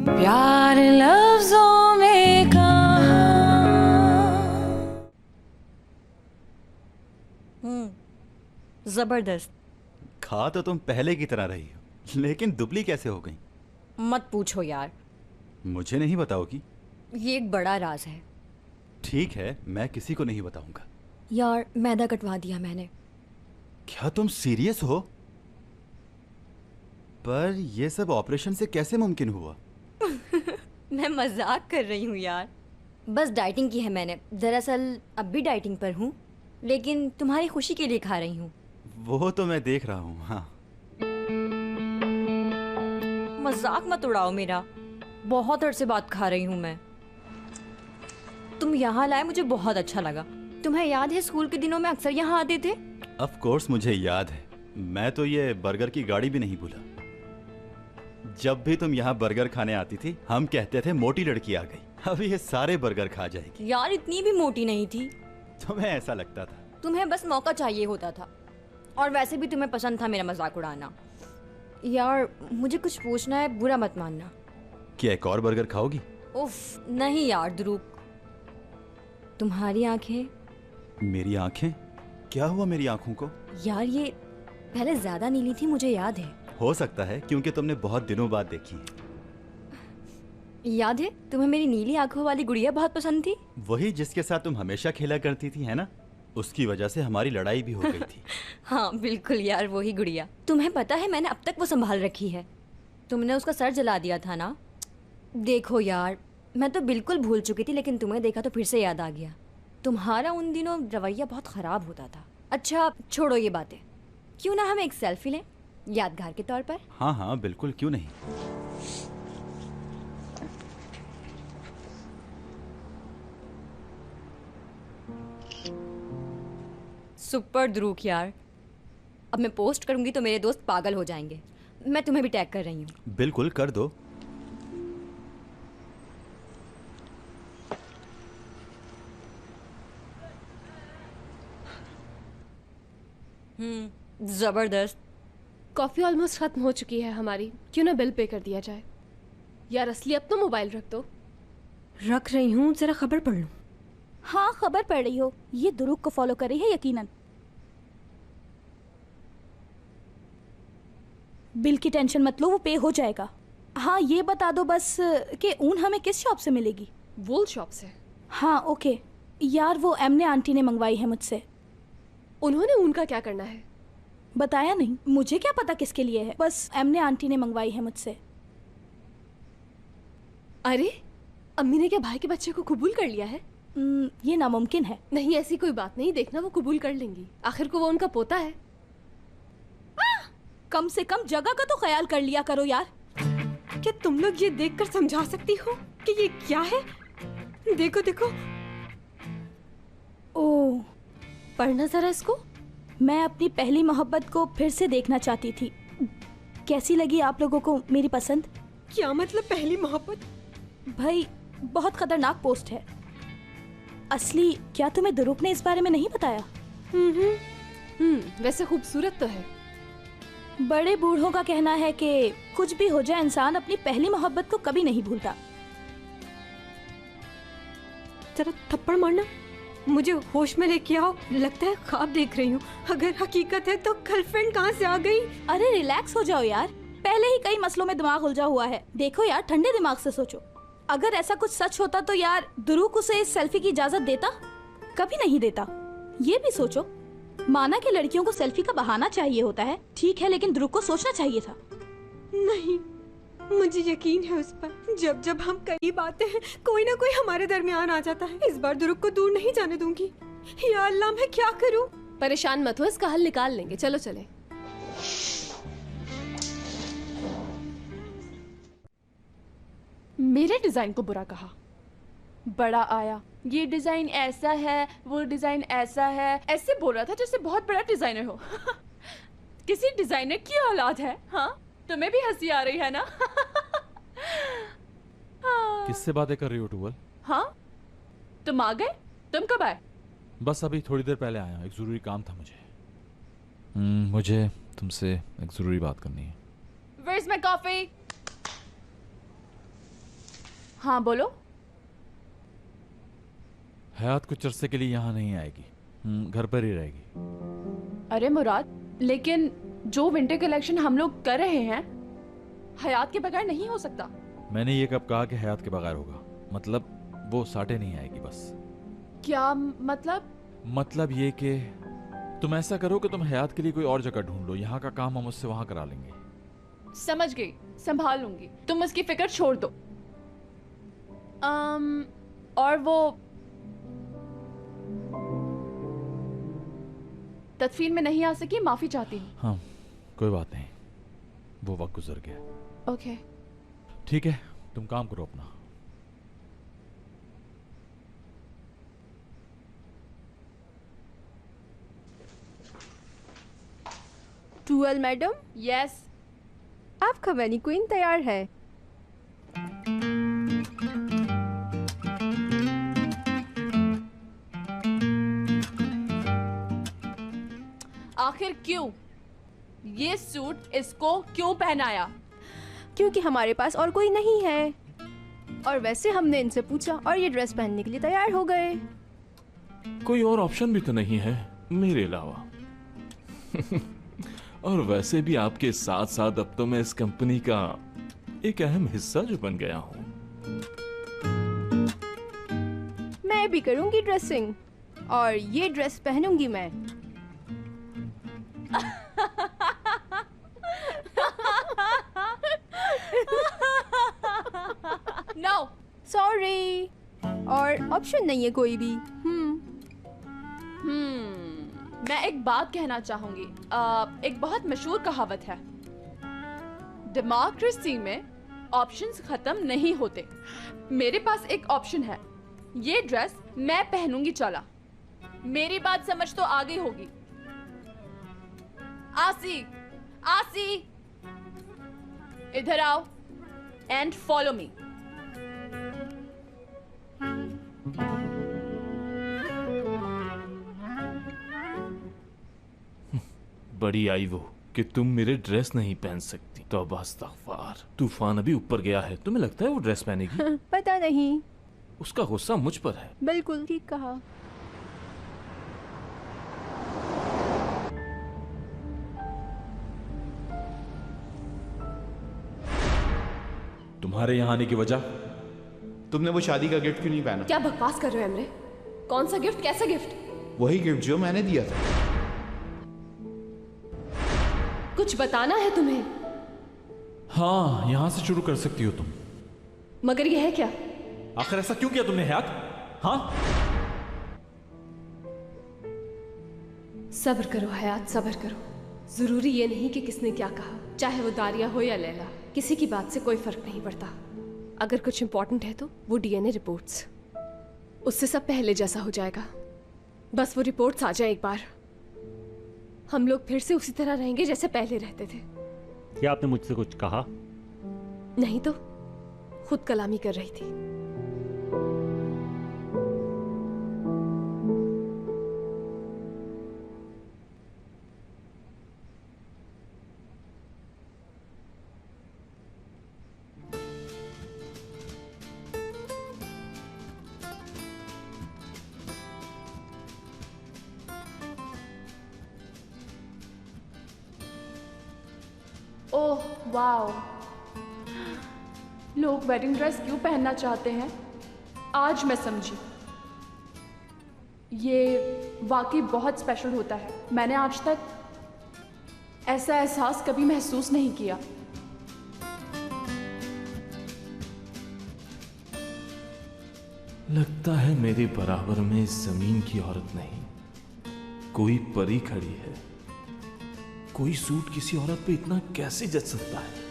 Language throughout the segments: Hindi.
प्यार लफ्जों में कहा। जबरदस्त। खा तो तुम पहले की तरह रही हो, लेकिन दुबली कैसे हो गई? मत पूछो यार, मुझे नहीं बताओगी? ये एक बड़ा राज है। ठीक है, मैं किसी को नहीं बताऊंगा। यार मैदा कटवा दिया मैंने। क्या तुम सीरियस हो? पर ये सब ऑपरेशन से कैसे मुमकिन हुआ? मैं मजाक कर रही हूँ यार, बस डाइटिंग की है मैंने। दरअसल अब भी डाइटिंग पर हूँ, लेकिन तुम्हारी खुशी के लिए खा रही हूँ। वो तो मैं देख रहा हूँ। हाँ, मजाक मत उड़ाओ मेरा, बहुत अरसे बाद खा रही हूँ मैं। तुम यहाँ लाए मुझे बहुत अच्छा लगा। तुम्हें याद है स्कूल के दिनों में अक्सर यहाँ आते थे? ऑफ कोर्स मुझे याद है। मैं तो ये बर्गर की गाड़ी भी नहीं भूला। जब भी तुम यहाँ बर्गर खाने आती थी, हम कहते थे मोटी लड़की आ गई, अब ये सारे बर्गर खा जाएगी। यार इतनी भी मोटी नहीं थी। तुम्हें ऐसा लगता था? तुम्हें बस मौका चाहिए होता था, और वैसे भी तुम्हें पसंद था मेरा मजाक उड़ाना। यार मुझे कुछ पूछना है, बुरा मत मानना। क्या एक और बर्गर खाओगी? उफ नहीं यार ध्रुव, तुम्हारी आंखें। मेरी आंखें? क्या हुआ मेरी आंखों को? यार ये पहले ज्यादा नीली थी, मुझे याद है। हो सकता है क्योंकि तुमने बहुत दिनों बाद देखी है। याद है तुम्हें मेरी नीली आंखों वाली गुड़िया बहुत पसंद थी? वही जिसके साथ तुम हमेशा खेला करती थी, है ना? उसकी वजह से हमारी लड़ाई भी हो गई थी। हाँ बिल्कुल यार, वही गुड़िया। तुम्हें पता है मैंने अब तक वो संभाल रखी है। तुमने उसका सर जला दिया था ना। देखो यार, मैं तो बिल्कुल भूल चुकी थी, लेकिन तुम्हें देखा तो फिर से याद आ गया। तुम्हारा उन दिनों रवैया बहुत खराब होता था। अच्छा छोड़ो ये बातें, क्यों ना हम एक सेल्फी लें यादगार के तौर पर? हाँ हाँ बिल्कुल, क्यों नहीं। सुपर ध्रुव यार, अब मैं पोस्ट करूंगी तो मेरे दोस्त पागल हो जाएंगे। मैं तुम्हें भी टैग कर रही हूँ। बिल्कुल कर दो। जबरदस्त। कॉफ़ी ऑलमोस्ट ख़त्म हो चुकी है हमारी, क्यों ना बिल पे कर दिया जाए। यार असली अब तो मोबाइल रख दो। रख रही हूँ, जरा खबर पढ़ लूँ। हाँ खबर पढ़ रही हो, ये दुरुग को फॉलो कर रही है यकीनन। बिल की टेंशन मत लो, वो पे हो जाएगा। हाँ ये बता दो बस कि ऊन हमें किस शॉप से मिलेगी? वूल शॉप से। हाँ ओके। यार वो एमने आंटी ने मंगवाई है मुझसे। उन्होंने उनका क्या करना है? बताया नहीं, मुझे क्या पता किसके लिए है, बस एमने आंटी ने मंगवाई है मुझसे। अरे अम्मी ने क्या भाई के बच्चे को कबूल कर लिया है? ये नामुमकिन है। नहीं ऐसी कोई बात नहीं, देखना वो कबूल कर लेंगी, आखिर को वो उनका पोता है। कम से कम जगह का तो ख्याल कर लिया करो यार। क्या तुम लोग ये देखकर समझा सकती हो कि ये क्या है? देखो देखो। ओह, पढ़ना जरा इसको। मैं अपनी पहली मोहब्बत को फिर से देखना चाहती थी। कैसी लगी आप लोगों को मेरी पसंद? क्या मतलब पहली मोहब्बत? भाई बहुत खतरनाक पोस्ट है। असली क्या तुम्हें दुरुक ने इस बारे में नहीं बताया? वैसे खूबसूरत तो है। बड़े बूढ़ों का कहना है कि कुछ भी हो जाए इंसान अपनी पहली मोहब्बत को कभी नहीं भूलता। जरा थप्पड़ मारना, मुझे होश में लेके आओ, लगता है ख्वाब देख रही हूँ। अगर हकीकत है तो गर्लफ्रेंड कहाँ से आ गई? अरे रिलैक्स हो जाओ यार, पहले ही कई मसलों में दिमाग उलझा हुआ है। देखो यार ठंडे दिमाग से सोचो। अगर ऐसा कुछ सच होता तो यार दुरुक उसे इस सेल्फी की इजाजत देता? कभी नहीं देता। ये भी सोचो, माना कि लड़कियों को सेल्फी का बहाना चाहिए होता है, ठीक है, लेकिन दुरुक को सोचना चाहिए था। नहीं, मुझे यकीन है उस पर। जब जब हम करीब आते हैं कोई ना कोई हमारे दरमियान आ जाता है। इस बार दुरुक को दूर नहीं जाने दूंगी। या अल्लाह मैं क्या करूं? परेशान मत हो, इसका हल निकाल लेंगे। चलो चले। मेरे डिजाइन को बुरा कहा, बड़ा आया, ये डिजाइन ऐसा है, वो डिजाइन ऐसा है, ऐसे बोल रहा था जैसे बहुत बड़ा डिजाइनर हो। किसी डिजाइनर की औलाद है? हाँ तुम्हें भी हंसी आ रही है ना? किससे बातें कर रही हो टूवल? हाँ तुम आ गए? तुम कब आए? बस अभी थोड़ी देर पहले आया, एक जरूरी काम था मुझे। मुझे तुमसे एक जरूरी बात करनी है। Where's my coffee? हाँ बोलो। हयात कुछ अरसे के लिए यहाँ नहीं आएगी, घर पर ही रहेगी। अरे मुराद, लेकिन जो विंटर कलेक्शन हम लोग कर रहे हैं हयात के बगैर नहीं हो सकता। मैंने ये कब कहा कि हयात के बगैर होगा? मतलब वो साटे नहीं आएगी बस। क्या मतलब? मतलब ये कि तुम ऐसा करो कि तुम हयात के लिए कोई और जगह ढूंढ लो, यहाँ का काम हम उससे वहाँ करा लेंगे। समझ गई, संभाल लूंगी, तुम उसकी फिक्र छोड़ दो। और वो तदफीन में नहीं आ सकी, माफी चाहती हूँ। हाँ कोई बात नहीं, वो वक्त गुजर गया। ओके। ठीक है, तुम काम करो अपना। Dual madam, yes. आपका मैनीक्वीन तैयार है। आखिर क्यों ये सूट इसको क्यों पहनाया? क्योंकि हमारे पास और कोई नहीं है, और वैसे हमने इनसे पूछा और ये ड्रेस पहनने के लिए तैयार हो गए। कोई और ऑप्शन भी तो नहीं है मेरे अलावा। और वैसे भी आपके साथ साथ अब तो मैं इस कंपनी का एक अहम हिस्सा जो बन गया हूँ। मैं भी करूंगी ड्रेसिंग, और ये ड्रेस पहनूंगी मैं। नो। सॉरी, और ऑप्शन नहीं है कोई भी। मैं एक बात कहना चाहूंगी। एक बहुत मशहूर कहावत है, डेमोक्रेसी में ऑप्शंस खत्म नहीं होते। मेरे पास एक ऑप्शन है, ये ड्रेस मैं पहनूंगी। चला, मेरी बात समझ तो आ गई होगी। आसी, आसी, इधर आओ एंड फॉलो मी। बड़ी आई वो कि तुम मेरे ड्रेस नहीं पहन सकती। तो अब अस्तगफार, तूफान अभी ऊपर गया है, तुम्हें लगता है वो ड्रेस पहनेगी? पता नहीं। उसका गुस्सा मुझ पर है। बिल्कुल ठीक कहा। तुम्हारे यहाँ आने की वजह? तुमने वो शादी का गिफ्ट क्यों नहीं पहना? क्या बकवास कर रहे हो एमरे? कौन सा गिफ्ट? कैसा गिफ्ट? वही गिफ्ट जो मैंने दिया था। कुछ बताना है तुम्हें? हाँ, यहाँ से शुरू कर सकती हो तुम। मगर यह है क्या? आखिर ऐसा क्यों किया तुमने हयात? हाँ? सब्र करो हयात, सब्र करो। जरूरी ये नहीं कि किसने क्या कहा, चाहे वो दारिया हो या लैला, किसी की बात से कोई फर्क नहीं पड़ता। अगर कुछ इंपॉर्टेंट है तो वो डीएनए रिपोर्ट्स, उससे सब पहले जैसा हो जाएगा। बस वो रिपोर्ट्स आ जाए एक बार, हम लोग फिर से उसी तरह रहेंगे जैसे पहले रहते थे। क्या आपने मुझसे कुछ कहा? नहीं तो खुद कलामी कर रही थी। ओह वाओ, लोग वेडिंग ड्रेस क्यों पहनना चाहते हैं आज मैं समझी। ये वाकई बहुत स्पेशल होता है। मैंने आज तक ऐसा एहसास कभी महसूस नहीं किया। लगता है मेरे बराबर में इस जमीन की औरत नहीं, कोई परी खड़ी है। कोई सूट किसी औरत पे इतना कैसे जच सकता है?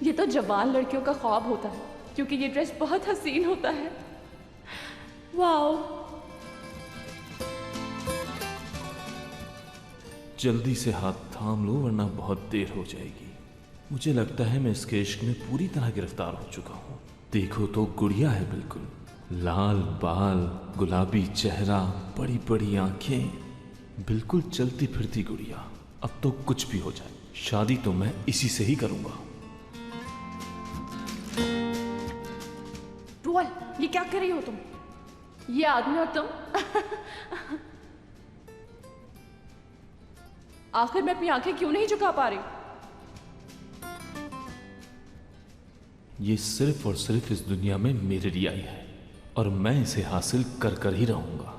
ये तो जवान लड़कियों का ख्वाब होता है, क्योंकि ये ड्रेस बहुत हसीन होता है। वाओ। जल्दी से हाथ थाम लो वरना बहुत देर हो जाएगी। मुझे लगता है मैं इसके इश्क में पूरी तरह गिरफ्तार हो चुका हूँ। देखो तो गुड़िया है बिल्कुल, लाल बाल, गुलाबी चेहरा, बड़ी बड़ी आंखें, बिल्कुल चलती फिरती गुड़िया। अब तो कुछ भी हो जाए, शादी तो मैं इसी से ही करूंगा। रोहल, ये क्या कर रही हो तुम? ये आदमी और तुम आखिर मैं अपनी आंखें क्यों नहीं झुका पा रही? ये सिर्फ और सिर्फ इस दुनिया में मेरे लिए आई है और मैं इसे हासिल कर कर ही रहूंगा।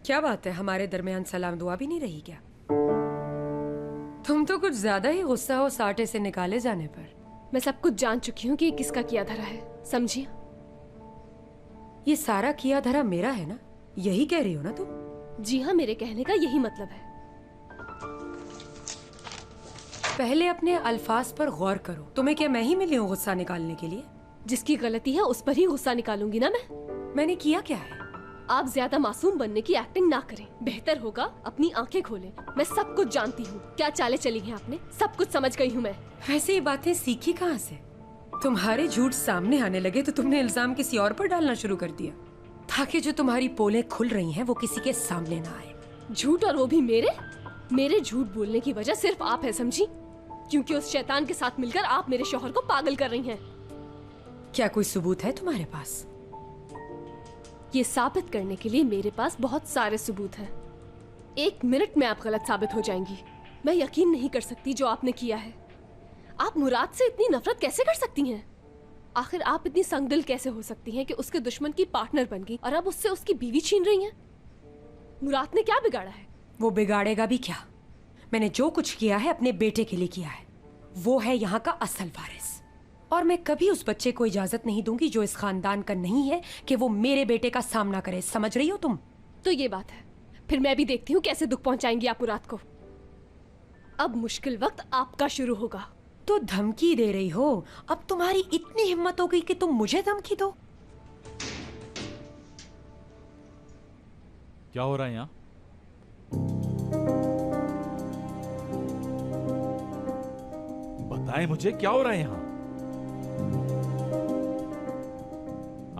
क्या बात है, हमारे दरमियान सलाम दुआ भी नहीं रही क्या? तुम तो कुछ ज्यादा ही गुस्सा हो साटे से निकाले जाने पर। मैं सब कुछ जान चुकी हूँ कि ये किसका किया धरा है, समझिए? ये सारा किया धरा मेरा है ना, यही कह रही हो ना तुम? जी हाँ, मेरे कहने का यही मतलब है। पहले अपने अल्फाज पर गौर करो। तुम्हें क्या मैं ही मिली हूँ गुस्सा निकालने के लिए? जिसकी गलती है उस पर ही गुस्सा निकालूंगी ना मैं। मैंने किया क्या है? आप ज्यादा मासूम बनने की एक्टिंग ना करें, बेहतर होगा अपनी आंखें खोलें। मैं सब कुछ जानती हूँ, क्या चालें चली हैं आपने, सब कुछ समझ गई हूँ मैं। वैसे ये बातें सीखी कहाँ से? तुम्हारे झूठ सामने आने लगे तो तुमने इल्जाम किसी और पर डालना शुरू कर दिया, ताकि जो तुम्हारी पोलें खुल रही हैं वो किसी के सामने ना आए। झूठ, और वो भी मेरे झूठ बोलने की वजह सिर्फ आप है, समझी? क्योंकि उस शैतान के साथ मिलकर आप मेरे शौहर को पागल कर रही हैं। क्या कोई सबूत है तुम्हारे पास? ये साबित करने के लिए मेरे पास बहुत सारे सबूत हैं। 1 मिनट में आप गलत साबित हो जाएंगी। मैं यकीन नहीं कर सकती जो आपने किया है। आप मुराद से इतनी नफरत कैसे कर सकती हैं? आखिर आप इतनी संगदिल कैसे हो सकती हैं कि उसके दुश्मन की पार्टनर बन गई और अब उससे उसकी बीवी छीन रही हैं? मुराद ने क्या बिगाड़ा है? वो बिगाड़ेगा भी क्या? मैंने जो कुछ किया है अपने बेटे के लिए किया है। वो है यहाँ का असल वारिस, और मैं कभी उस बच्चे को इजाजत नहीं दूंगी जो इस खानदान का नहीं है कि वो मेरे बेटे का सामना करे। समझ रही हो तुम? तो ये बात है, फिर मैं भी देखती हूँ कैसे दुख पहुंचाएंगी आप मुराद को। अब मुश्किल वक्त आपका शुरू होगा। तो धमकी दे रही हो? अब तुम्हारी इतनी हिम्मत हो गई कि तुम मुझे धमकी दो? क्या हो रहा है यहाँ? बताएं मुझे, क्या हो रहा है यहाँ?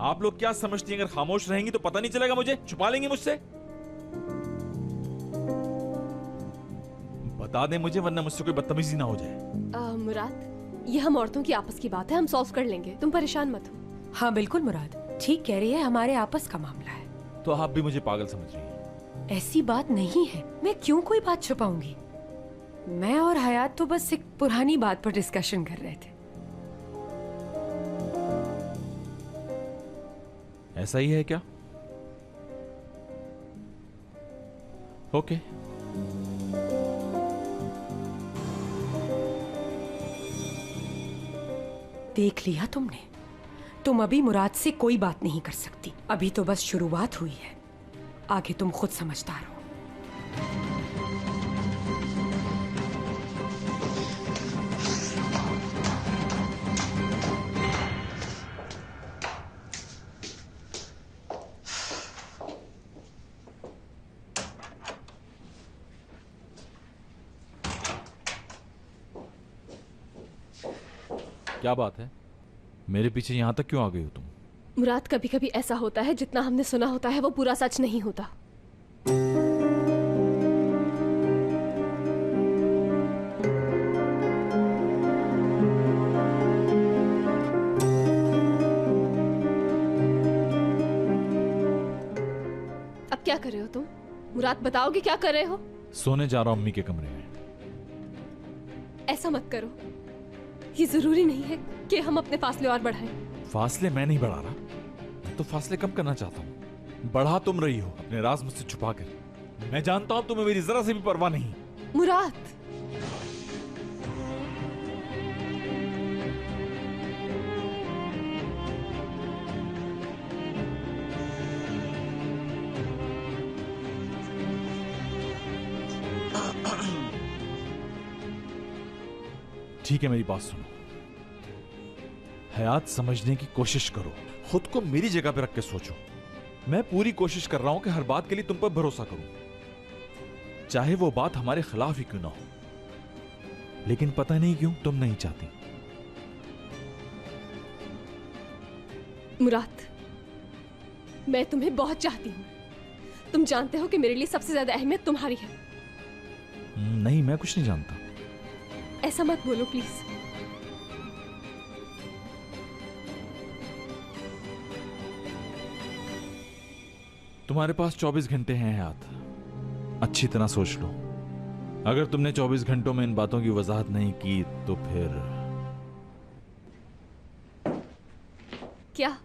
आप लोग क्या समझती हैं, अगर खामोश रहेंगी तो पता नहीं चलेगा मुझे? छुपा लेंगी मुझसे? बता दें मुझे, वरना मुझसे कोई बदतमीजी ना हो जाए। मुराद, ये हम औरतों की आपस की बात है, हम सॉल्व कर लेंगे, तुम परेशान मत हो। हाँ बिल्कुल मुराद, ठीक कह रही है, हमारे आपस का मामला है। तो आप भी मुझे पागल समझ रही हैं? ऐसी बात नहीं है, मैं क्यों कोई बात छुपाऊंगी? मैं और हयात तो बस एक पुरानी बात पर डिस्कशन कर रहे थे। ऐसा ही है क्या? ओके। देख लिया तुमने? तुम अभी मुराद से कोई बात नहीं कर सकती। अभी तो बस शुरुआत हुई है, आगे तुम खुद समझदार हो। क्या बात है, मेरे पीछे यहां तक क्यों आ गई हो तुम? मुराद, कभी कभी ऐसा होता है जितना हमने सुना होता है वो पूरा सच नहीं होता। अब क्या कर रहे हो तुम? मुराद, बताओगे क्या कर रहे हो? सोने जा रहा हूं अम्मी के कमरे में। ऐसा मत करो, ये जरूरी नहीं है कि हम अपने फासले और बढ़ाएं। फासले मैं नहीं बढ़ा रहा, मैं तो फासले कम करना चाहता हूँ। बढ़ा तुम रही हो अपने राज मुझसे छुपा कर। मैं जानता हूँ तुम्हें मेरी जरा से भी परवाह नहीं। मुराद, ठीक है, मेरी बात सुनो। हयात, समझने की कोशिश करो, खुद को मेरी जगह पे रख के सोचो। मैं पूरी कोशिश कर रहा हूं कि हर बात के लिए तुम पर भरोसा करूं, चाहे वो बात हमारे खिलाफ ही क्यों ना हो। लेकिन पता नहीं क्यों तुम नहीं चाहती। मुराद, मैं तुम्हें बहुत चाहती हूँ। तुम जानते हो कि मेरे लिए सबसे ज्यादा अहमियत तुम्हारी है। नहीं, मैं कुछ नहीं जानता। ऐसा मत बोलो प्लीज। तुम्हारे पास 24 घंटे हैं हयात, अच्छी तरह सोच लो। अगर तुमने 24 घंटों में इन बातों की वजाहत नहीं की तो फिर क्या?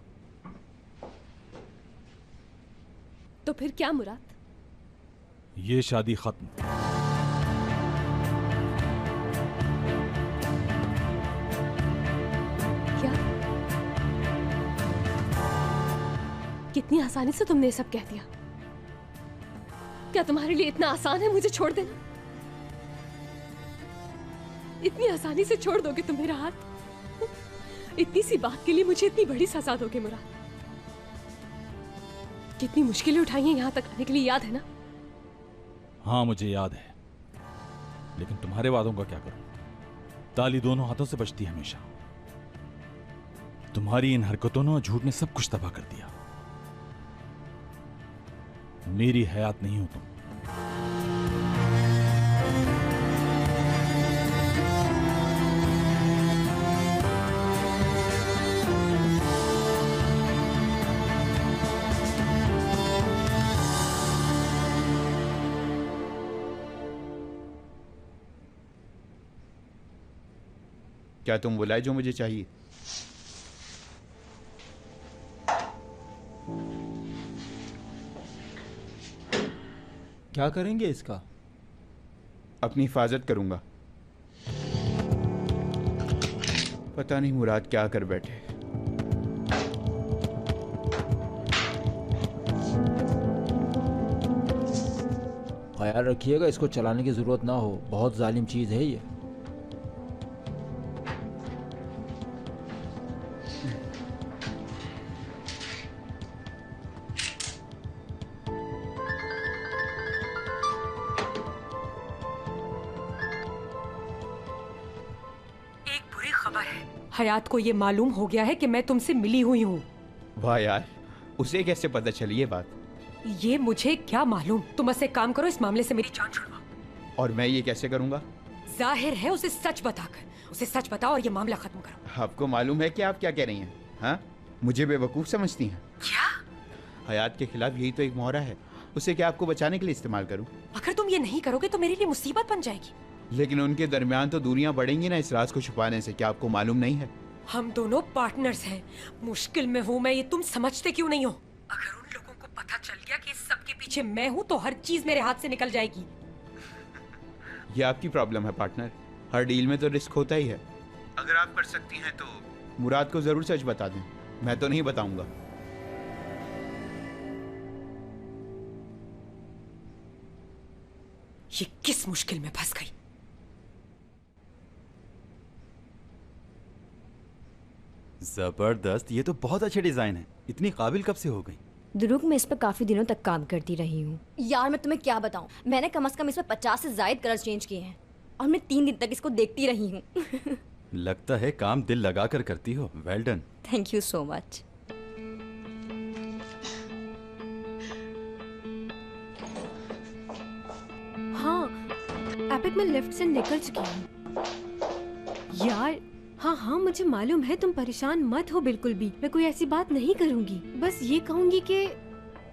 तो फिर क्या मुराद? ये शादी खत्म। क्या? कितनी आसानी से तुमने ये सब कह दिया। क्या तुम्हारे लिए इतना आसान है मुझे छोड़ देना? इतनी आसानी से छोड़ दोगे तुम मेरा हाथ? इतनी सी बात के लिए मुझे इतनी बड़ी सजा दोगे मुराद? कितनी मुश्किलें उठाई हैं यहां तक आने के लिए, याद है ना? हाँ, मुझे याद है, लेकिन तुम्हारे वादों का क्या करूं? ताली दोनों हाथों से बजती है हमेशा। तुम्हारी इन हरकतों ने और झूठ ने सब कुछ तबाह कर दिया। मेरी हयात नहीं हो तुम। क्या तुम बुलाए जो मुझे चाहिए? क्या करेंगे इसका? अपनी हिफाजत करूंगा। पता नहीं मुराद क्या कर बैठे। ख्याल रखिएगा इसको चलाने की जरूरत ना हो, बहुत जालिम चीज है ये। हयात को ये मालूम हो गया है कि मैं तुमसे मिली हुई हूँ। वाह यार, उसे कैसे पता चली ये बात? ये मुझे क्या मालूम। तुम बस एक काम करो, इस मामले से मेरी जान छुड़वाओ। और मैं ये कैसे करूंगा? जाहिर है उसे सच बताकर। उसे सच बताओ और ये मामला खत्म करो। आपको मालूम है कि आप क्या कह रही हैं? हाँ, मुझे बेवकूफ समझती हैं? क्या? हयात के खिलाफ यही तो एक मोहरा है, उसे क्या आपको बचाने के लिए इस्तेमाल करूं? अगर तुम ये नहीं करोगे तो मेरे लिए मुसीबत बन जाएगी। लेकिन उनके दरमियान तो दूरियां बढ़ेंगी ना इस राज को छुपाने से। क्या आपको मालूम नहीं है? हम दोनों पार्टनर्स हैं। मुश्किल में हूँ मैं, ये तुम समझते क्यों नहीं हो? अगर उन लोगों को पता चल गया कि इस सब के पीछे मैं हूँ तो हर चीज मेरे हाथ से निकल जाएगी। ये आपकी प्रॉब्लम है पार्टनर। हर डील में तो रिस्क होता ही है। अगर आप कर सकती हैं तो मुराद को जरूर सच बता दें। मैं तो नहीं बताऊंगा। ये किस मुश्किल में फंस गई। जबरदस्त, ये तो बहुत अच्छे डिजाइन है। इतनी काबिल कब से हो गई? दुरुक मैं इस पर काफी दिनों तक काम करती रही हूँ। यार मैं तुम्हें क्या बताऊँ, मैंने कम से कम इस पर 50 से ज्यादा कलर चेंज किए हैं और मैं 3 दिन तक इसको देखती रही हूँ। लगता है काम दिल लगा कर करती हो। Well done. Thank you so much. हाँ, एपिक में लेफ्ट से निकल चुकी हूँ। यार हाँ, मुझे मालूम है। तुम परेशान मत हो बिल्कुल भी। मैं कोई ऐसी बात नहीं करूंगी। बस ये कहूंगी कि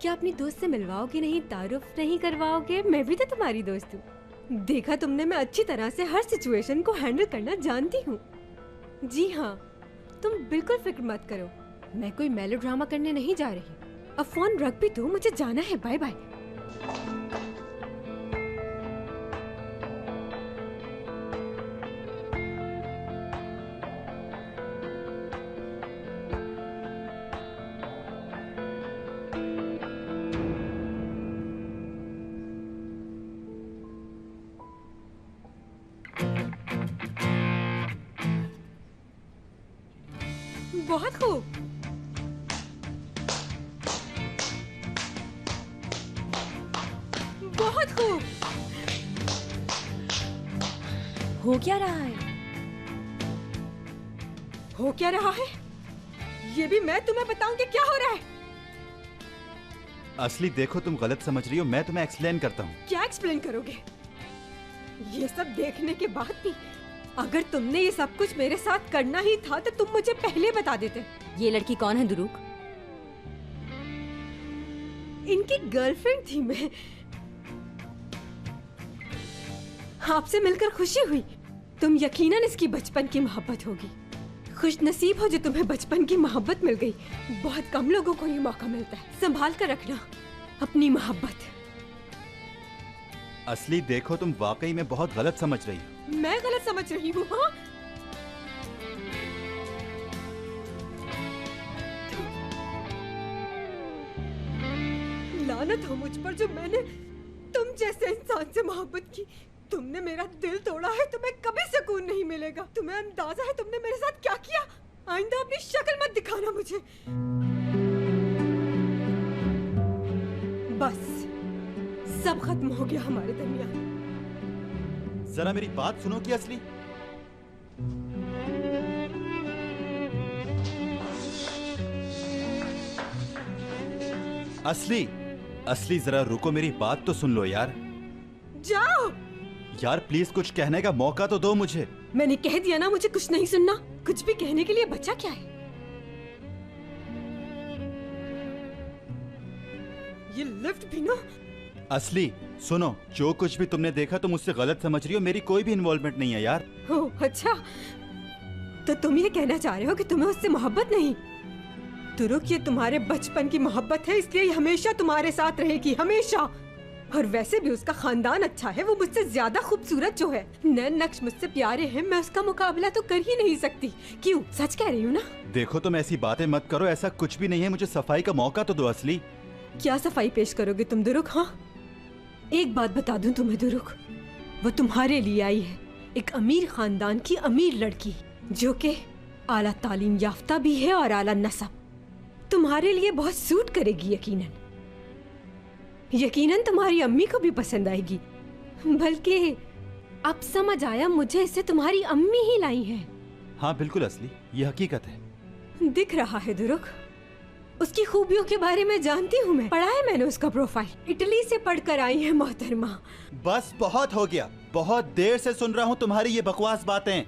क्या अपनी दोस्त से मिलवाओगे नहीं, तारुफ नहीं करवाओगे? मैं भी तो तुम्हारी दोस्त हूँ। देखा तुमने, मैं अच्छी तरह से हर सिचुएशन को हैंडल करना जानती हूँ। जी हाँ, तुम बिल्कुल फिक्र मत करो। मैं कोई मेलोड्रामा करने नहीं जा रही। अब फोन रख भी दो, मुझे जाना है। Bye bye. बहुत खूब। बेवकूफ। हो क्या रहा है? हो क्या रहा है ये भी मैं तुम्हें बताऊं कि क्या हो रहा है? असली देखो तुम गलत समझ रही हो, मैं तुम्हें एक्सप्लेन करता हूँ। क्या एक्सप्लेन करोगे? ये सब देखने के बाद भी अगर तुमने ये सब कुछ मेरे साथ करना ही था तो तुम मुझे पहले बता देते। ये लड़की कौन है दुरुक? इनकी गर्लफ्रेंड थी मैं। आपसे मिलकर खुशी हुई। तुम यकीनन इसकी बचपन की मोहब्बत होगी। खुश नसीब हो जो तुम्हें बचपन की मोहब्बत मिल गई। बहुत कम लोगों को ये मौका मिलता है। संभाल कर रखना अपनी मोहब्बत। असली देखो तुम वाकई में बहुत गलत समझ रही हो। मैं गलत समझ रही हूँ? हाँ, लानत हो मुझ पर जो मैंने तुम जैसे इंसान से मोहब्बत की। तुमने मेरा दिल तोड़ा है, तुम्हें कभी सुकून नहीं मिलेगा। तुम्हें अंदाजा है तुमने मेरे साथ क्या किया? आइंदा अपनी शक्ल मत दिखाना मुझे। बस सब खत्म हो गया हमारे दरमियान। जरा मेरी बात सुनो कि असली। असली असली जरा रुको, मेरी बात तो सुन लो यार। जाओ यार प्लीज कुछ कहने का मौका तो दो मुझे। मैंने कह दिया ना मुझे कुछ नहीं सुनना। कुछ भी कहने के लिए बचा क्या है? ये लिफ्ट भी ना। असली सुनो, जो कुछ भी तुमने देखा तुम मुझसे गलत समझ रही हो। मेरी कोई भी इन्वॉल्वमेंट नहीं है यार। ओह अच्छा, तो तुम ये कहना चाह रहे हो कि तुम्हें उससे मोहब्बत नहीं? तुरुक, ये तुम्हारे बचपन की मोहब्बत है, इसलिए ये हमेशा तुम्हारे साथ रहेगी, हमेशा। और वैसे भी उसका खानदान अच्छा है। वो मुझसे ज्यादा खूबसूरत जो है। नैन नक्श मुझसे प्यारे हैं, मैं उसका मुकाबला तो कर ही नहीं सकती। क्यों? सच कह रही हूँ ना? देखो तुम ऐसी बातें मत करो, ऐसा कुछ भी नहीं है। मुझे सफाई का मौका तो दो असली। क्या सफाई पेश करोगे तुम दुरुक? हाँ, एक बात बता दूं तुम्हें दुरुक, वो तुम्हारे लिए आई है। एक अमीर खानदान की अमीर लड़की जो कि आला तालीम याफ्ता भी है और आला नसब। तुम्हारे लिए बहुत सूट करेगी यकीनन। यकीनन तुम्हारी अम्मी को भी पसंद आएगी। बल्कि अब समझ आया मुझे, इसे तुम्हारी अम्मी ही लाई है। हाँ बिल्कुल असली, ये हकीकत है। दिख रहा है दुरुक, उसकी खूबियों के बारे में जानती हूँ मैं। पढ़ा है मैंने उसका प्रोफाइल। इटली से पढ़कर आई है मोहतरमा। बस बहुत हो गया, बहुत देर से सुन रहा हूँ तुम्हारी ये बकवास बातें।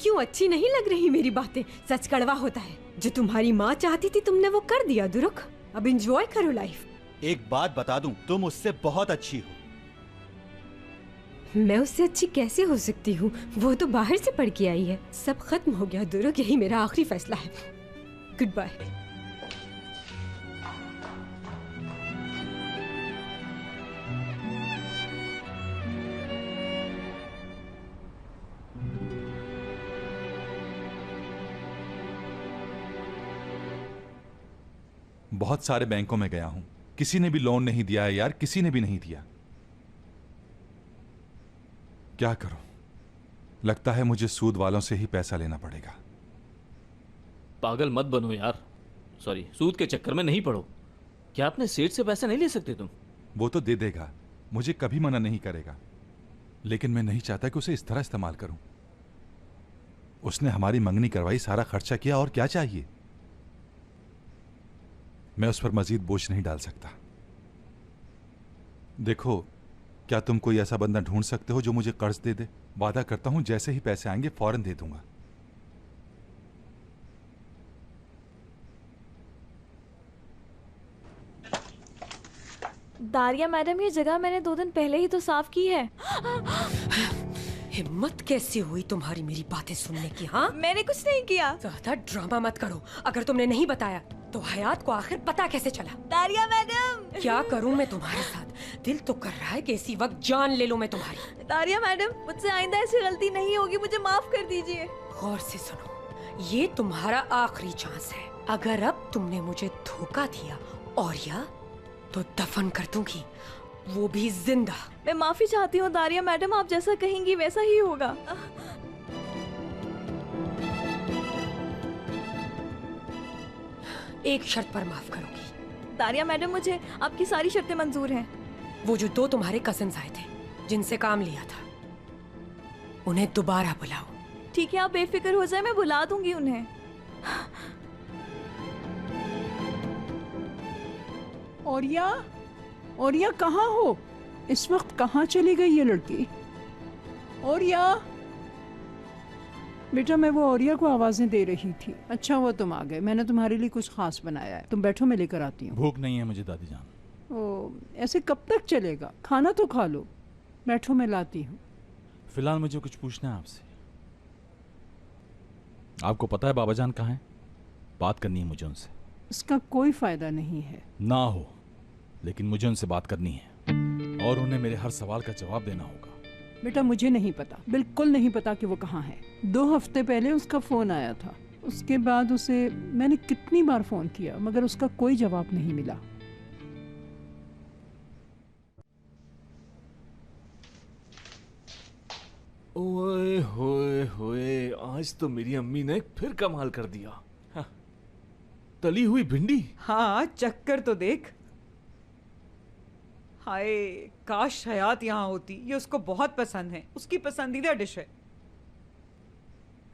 क्यों अच्छी नहीं लग रही मेरी बातें? सच कड़वा होता है। जो तुम्हारी माँ चाहती थी तुमने वो कर दिया दुरुक। अब एंजॉय करो लाइफ। एक बात बता दूं, तुम उससे बहुत अच्छी हो। मैं उससे अच्छी कैसे हो सकती हूँ? वो तो बाहर से पढ़ के आई है। सब खत्म हो गया दुरुक, यही मेरा आखिरी फैसला है। Goodbye. बहुत सारे बैंकों में गया हूं, किसी ने भी लोन नहीं दिया है यार, किसी ने भी नहीं दिया। क्या करूं? लगता है मुझे सूद वालों से ही पैसा लेना पड़ेगा। पागल मत बनो यार। सॉरी, सूद के चक्कर में नहीं पड़ो। क्या अपने सेठ से पैसा नहीं ले सकते तुम? वो तो दे देगा, मुझे कभी मना नहीं करेगा, लेकिन मैं नहीं चाहता कि उसे इस तरह इस्तेमाल करूं। उसने हमारी मंगनी करवाई, सारा खर्चा किया, और क्या चाहिए? मैं उस पर मजीद बोझ नहीं डाल सकता। देखो, क्या तुम कोई ऐसा बंदा ढूंढ सकते हो जो मुझे कर्ज दे दे? वादा करता हूं जैसे ही पैसे आएंगे फौरन दे दूंगा। दारिया मैडम, ये जगह मैंने 2 दिन पहले ही तो साफ की है। हिम्मत कैसे हुई तुम्हारी मेरी बातें सुनने की? हाँ, मैंने कुछ नहीं किया। ज्यादा ड्रामा मत करो। अगर तुमने नहीं बताया तो हयात को आखिर पता कैसे चला? दारिया मैडम, क्या करूं मैं तुम्हारे साथ? दिल तो कर रहा है कि इसी वक्त जान ले लूं मैं तुम्हारी। दारिया मैडम, मुझसे आइंदा ऐसी गलती नहीं होगी, मुझे माफ कर दीजिए। गौर से सुनो, ये तुम्हारा आखिरी चांस है। अगर अब तुमने मुझे धोखा दिया और या तो दफन कर दूंगी, वो भी जिंदा। मैं माफी चाहती हूँ दारिया मैडम, आप जैसा कहेंगी वैसा ही होगा। एक शर्त पर माफ करोगी? दारिया मैडम, मुझे आपकी सारी शर्तें मंजूर हैं। वो जो 2 तुम्हारे कजिन्स आए थे जिनसे काम लिया था, उन्हें दोबारा बुलाओ। ठीक है, आप बेफिक्र हो जाए, मैं बुला दूंगी उन्हें। औरिया कहाँ हो? इस वक्त कहाँ चली गई ये लड़की? औरिया बेटा, मैं वो औरिया को आवाजें दे रही थी। अच्छा हुआ तुम आ गए, मैंने तुम्हारे लिए कुछ खास बनाया है। तुम बैठो, मैं लेकर आती हूँ। भूख नहीं है मुझे दादी जान। ओ, ऐसे कब तक चलेगा? खाना तो खा लो। बैठो, मैं लाती हूँ। फिलहाल मुझे कुछ पूछना है आपसे। आपको पता है बाबा जान कहाँ हैं? बात करनी है मुझे उनसे। इसका कोई फायदा नहीं है। ना हो, लेकिन मुझे उनसे बात करनी है और उन्हें मेरे हर सवाल का जवाब देना होगा। बेटा, मुझे नहीं पता, बिल्कुल नहीं पता कि वो कहाँ है। 2 हफ्ते पहले उसका फोन आया था। उसके बाद उसे मैंने कितनी बार फोन किया, मगर उसका कोई जवाब नहीं मिला। ओए होए होए, आज तो मेरी अम्मी ने फिर कमाल कर दिया। हाँ, तली हुई भिंडी। हाँ, चक्कर तो देख। हाय, काश हयात यहाँ होती, ये उसको बहुत पसंद है, उसकी पसंदीदा डिश है।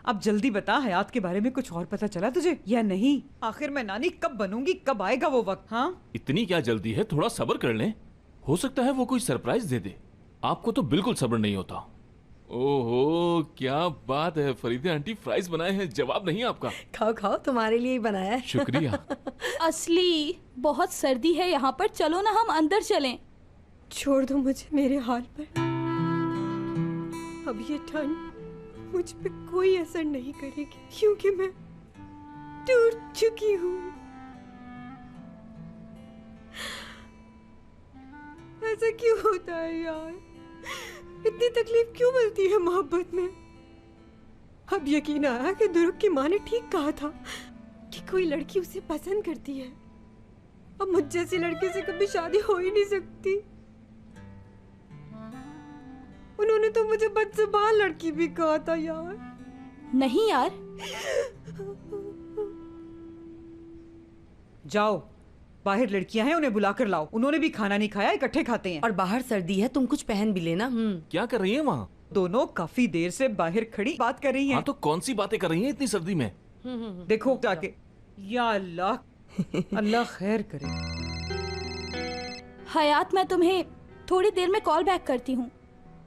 अब जल्दी बता, हयात के बारे में कुछ और पता चला तुझे या नहीं? आखिर मैं नानी कब बनूंगी, कब आएगा वो वक्त? हाँ, इतनी क्या जल्दी है, थोड़ा सब्र कर लें। हो सकता है वो कोई सरप्राइज दे दे। आपको तो बिल्कुल सब्र नहीं होता। ओहो, क्या बात है फरीदा आंटी, फ्राइज बनाए हैं, जवाब नहीं आपका। खाओ खाओ, तुम्हारे लिए ही बनाया है। शुक्रिया। असली बहुत सर्दी है यहाँ पर, चलो ना हम अंदर चलें। छोड़ दो मुझे मेरे हाल पर। अब ये ठंड मुझ पे कोई असर नहीं करेगी, क्योंकि मैं टूट चुकी हूँ। ऐसा क्यों होता है यार? इतनी तकलीफ क्यों मिलती है मोहब्बत में? अब यकीन आया कि दुरुक की माँ ने ठीक कहा था कि कोई लड़की उसे पसंद करती है। अब मुझ जैसी लड़के से कभी शादी हो ही नहीं सकती। उन्होंने तो मुझे बदजुबान लड़की भी कहा था यार। नहीं यार। जाओ, बाहर लड़कियां हैं, उन्हें बुला कर लाओ। उन्होंने भी खाना नहीं खाया, इकट्ठे खाते हैं। और बाहर सर्दी है, तुम कुछ पहन भी लेना। क्या कर रही है वहाँ? दोनों काफी देर से बाहर खड़ी बात कर रही हैं। हाँ, तो कौन सी बातें कर रही हैं इतनी सर्दी में? देखो जाके। या अल्लाह, अल्लाह खैर करे। हयात, मैं तुम्हें थोड़ी देर में कॉल बैक करती हूँ।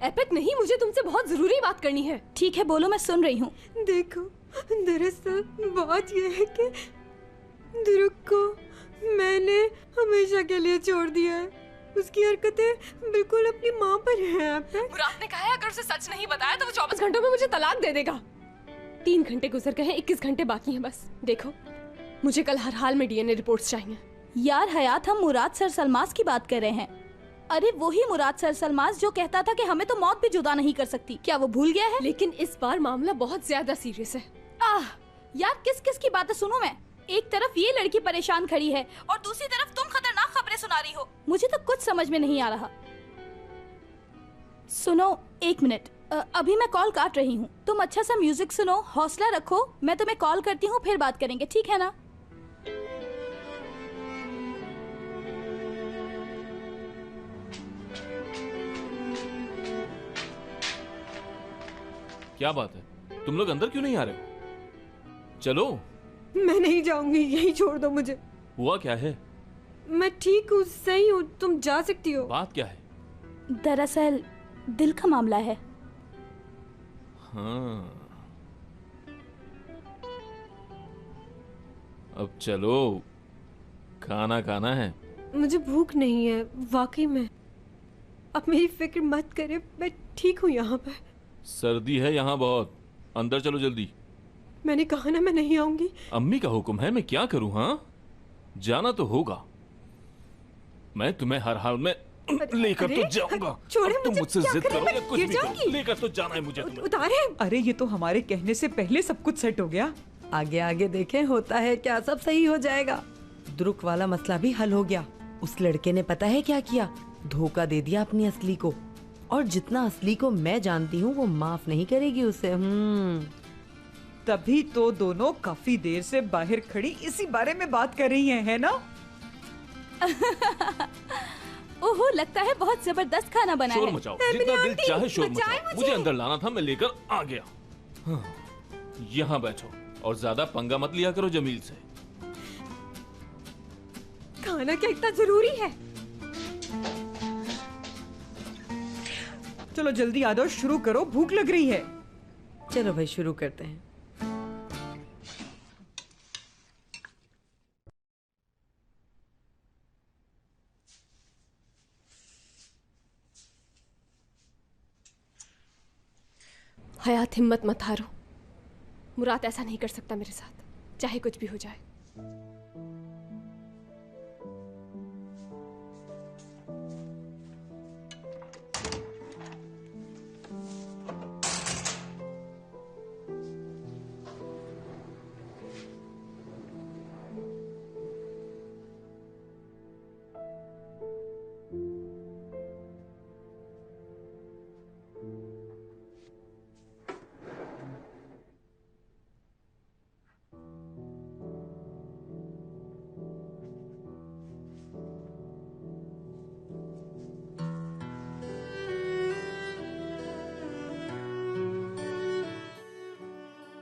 एपिक नहीं, मुझे तुमसे बहुत जरूरी बात करनी है। ठीक है, बोलो, मैं सुन रही हूँ। देखो, दरअसल बात यह है कि दुरुक को मैंने हमेशा के लिए छोड़ दिया है। उसकी हरकतें बिल्कुल अपनी माँ पर हैं। मुराद ने कहा है अगर उसे सच नहीं बताया तो वो 24 घंटों में मुझे तलाक दे देगा। 3 घंटे गुजर गए हैं, 21 घंटे बाकी हैं बस। देखो, मुझे कल हर हाल में डीएनए रिपोर्ट्स चाहिए। यार हयात, हम मुराद सर सलमास की बात कर रहे हैं। अरे वही मुराद सर सलमास जो कहता था कि हमें तो मौत भी जुदा नहीं कर सकती। क्या वो भूल गया है? लेकिन इस बार मामला बहुत ज्यादा सीरियस है। यार किस किस की बातें सुनूं मैं? एक तरफ ये लड़की परेशान खड़ी है और दूसरी तरफ तुम खतरनाक खबरें सुना रही हो। मुझे तो कुछ समझ में नहीं आ रहा। सुनो, 1 मिनट, अभी मैं कॉल काट रही हूँ। तुम अच्छा सा म्यूजिक सुनो, हौसला रखो, मैं तुम्हें कॉल करती हूँ, फिर बात करेंगे, ठीक है ना? क्या बात है, तुम लोग अंदर क्यों नहीं आ रहे हो? चलो। मैं नहीं जाऊंगी, यही छोड़ दो मुझे। हुआ क्या है? मैं ठीक हूँ, सही हूँ, तुम जा सकती हो। बात क्या है? दरअसल दिल का मामला है। हाँ, अब चलो, खाना खाना है। मुझे भूख नहीं है वाकई में। अब मेरी फिक्र मत करे, मैं ठीक हूँ यहाँ पर। सर्दी है यहाँ बहुत, अंदर चलो जल्दी। मैंने कहा ना मैं नहीं आऊंगी। अम्मी का हुक्म है, मैं क्या करूँ? हाँ, जाना तो होगा। मैं तुम्हें हर हाल में लेकर तो जाऊंगा। छोड़े तुम मुझे, मुझसे क्या जिद करें, करो मैं या कुछ गिर भी करो, जाऊंगी। लेकर तो जाना है मुझे तुम्हें। उतारे। अरे ये तो हमारे कहने से पहले सब कुछ सेट हो गया। आगे आगे देखें होता है क्या, सब सही हो जाएगा। दुरुक वाला मसला भी हल हो गया। उस लड़के ने पता है क्या किया? धोखा दे दिया अपनी असली को, और जितना असली को मैं जानती हूँ वो माफ नहीं करेगी उसे। तभी तो दोनों काफी देर से बाहर खड़ी इसी बारे में बात कर रही हैं, है ना? ओहो लगता है बहुत जबरदस्त खाना बना शोर है। मचाओ, जितना दिल चाहे शोर मचाओ। मुझे अंदर लाना था, मैं लेकर आ गया। हाँ, यहाँ बैठो और ज्यादा पंगा मत लिया करो जमील से। खाना क्या इतना जरूरी है? चलो जल्दी आ जाओ, शुरू करो, भूख लग रही है। चलो भाई शुरू करते हैं। हयात, हिम्मत मत हारो। मुराद ऐसा नहीं कर सकता मेरे साथ, चाहे कुछ भी हो जाए।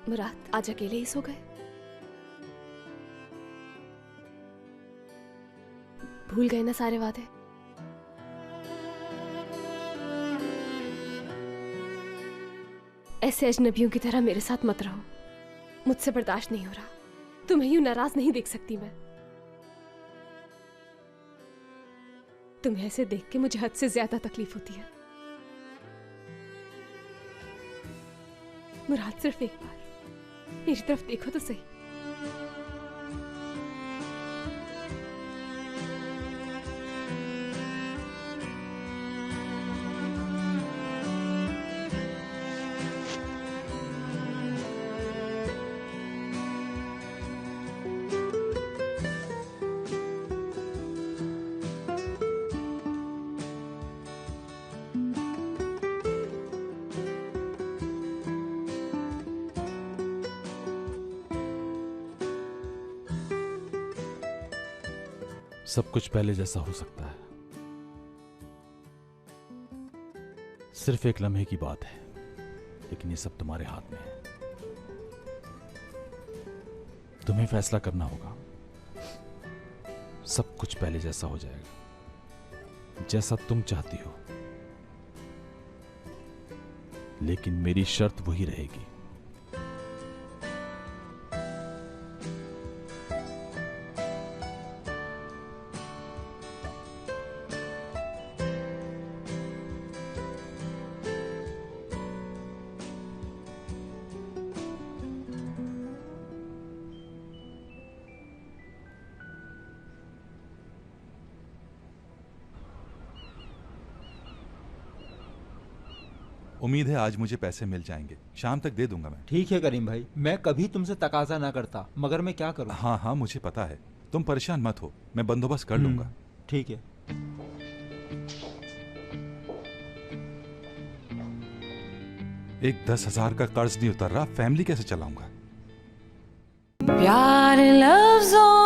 मुराद, आज अकेले ही सो गए? भूल गए ना सारे वादे? ऐसे अजनबियों की तरह मेरे साथ मत रहो, मुझसे बर्दाश्त नहीं हो रहा। तुम्हें यूं नाराज नहीं देख सकती मैं। तुम्हें ऐसे देख के मुझे हद से ज्यादा तकलीफ होती है। मुराद, सिर्फ एक बार मेरी तरफ देखो तो सही। सब कुछ पहले जैसा हो सकता है। सिर्फ एक लम्हे की बात है, लेकिन ये सब तुम्हारे हाथ में है। तुम्हें फैसला करना होगा। सब कुछ पहले जैसा हो जाएगा, जैसा तुम चाहती हो, लेकिन मेरी शर्त वही रहेगी। उम्मीद है आज मुझे पैसे मिल जाएंगे, शाम तक दे दूंगा मैं। ठीक है करीम भाई, मैं कभी तुमसे तकाजा ना करता, मगर मैं क्या करूं? हाँ हाँ मुझे पता है, तुम परेशान मत हो, मैं बंदोबस्त कर लूंगा। ठीक है। एक 10,000 का कर्ज नहीं उतर रहा, फैमिली कैसे चलाऊंगा? प्यार लफ्ज़ों